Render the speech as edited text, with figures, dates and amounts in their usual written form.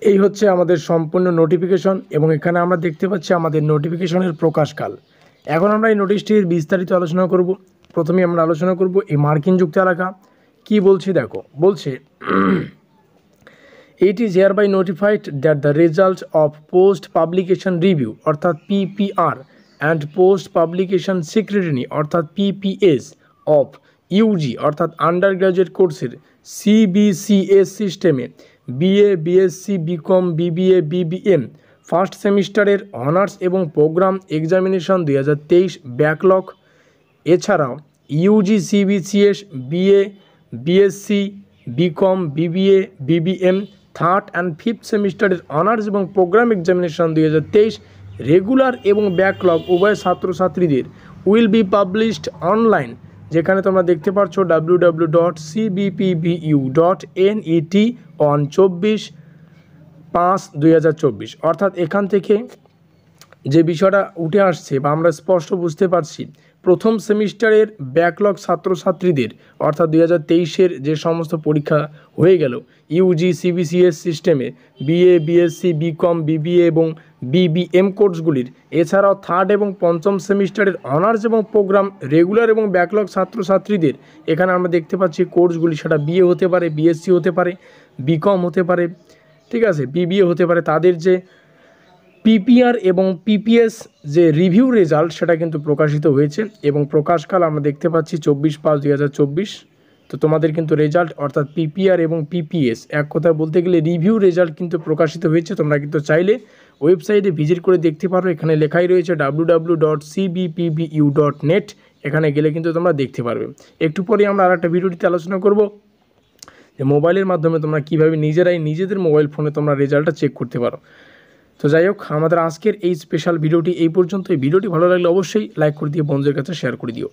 এই হচ্ছে আমাদের সম্পূর্ণ নোটিফিকেশন এবং এখানে আমরা দেখতে পাচ্ছি আমাদের নোটিফিকেশনের প্রকাশকাল। এখন আমরা এই নোটিশটির বিস্তারিত আলোচনা করব। প্রথমে আমরা আলোচনা করব এই মার্কিন যুক্ত এলাকা কি বলছে। দেখো বলছে it is here by notified that the result of post publication review অর্থাৎ PPR and post publication secretary অর্থাৎ পিপিএস অফ ইউজি অর্থাৎ আন্ডার গ্র্যাজুয়েট কোর্সের সিবিসিএস সিস্টেমে BA BSc BCom BBA BBM first সেমিস্টারের অনার্স এবং প্রোগ্রাম এক্সামিনেশন 2023 ব্যাকলগ, এছাড়াও UG CBCS BA BSc BCom BBA BBM third and fifth সেমিস্টারের honours এবং programme examination 2023 regular এবং ব্যাকলগ উভয় ছাত্রছাত্রীদের উইল বি পাবলিশড অনলাইন, যেখানে তোমরা দেখতে পাচ্ছ www.cbpbu.net on 24/5/2024। অর্থাৎ এখান থেকে যে বিষয়টা উঠে আসছে বা আমরা স্পষ্ট বুঝতে পারছি, প্রথম সেমিস্টারের ব্যাকলগ ছাত্রছাত্রীদের অর্থাৎ 2023-এর যে সমস্ত পরীক্ষা হয়ে গেল ইউজি সিবিসিএস সিস্টেমে বিএ বিএসসি বিকম বিবিএ এবং বিবিএম কোর্সগুলির, এছাড়াও থার্ড এবং পঞ্চম সেমিস্টারের অনার্স এবং প্রোগ্রাম রেগুলার এবং ব্যাকলগ ছাত্রছাত্রীদের এখানে আমরা দেখতে পাচ্ছি কোর্সগুলি সেটা বিএ হতে পারে, বিএসসি হতে পারে, বিকম হতে পারে, ঠিক আছে, বিবিএ হতে পারে, তাদের যে পিপিআর এবং পিপিএস যে রিভিউ রেজাল্ট সেটা কিন্তু প্রকাশিত হয়েছে এবং প্রকাশকাল আমরা দেখতে পাচ্ছি 24/5/2024। তো তোমাদের কিন্তু রেজাল্ট অর্থাৎ পিপিআর এবং পিপিএস এক কথায় বলতে গেলে রিভিউ রেজাল্ট কিন্তু প্রকাশিত হয়েছে। তোমরা কিন্তু চাইলে ওয়েবসাইটে ভিজিট করে দেখতে পারো, এখানে লেখাই রয়েছে www.cbpbu.net, এখানে গেলে কিন্তু তোমরা দেখতে পারবে। একটু পরে আমরা আরেকটা ভিডিওটিতে আলোচনা করব যে মোবাইলের মাধ্যমে তোমরা কীভাবে নিজেদের মোবাইল ফোনে তোমরা রেজাল্টটা চেক করতে পারো। তো যাই হোক, আমাদের আজকের এই স্পেশাল ভিডিওটি এই পর্যন্ত। এই ভিডিওটি ভালো লাগলে অবশ্যই লাইক করে দিয়ে বন্ধুদের কাছে শেয়ার করে দিও।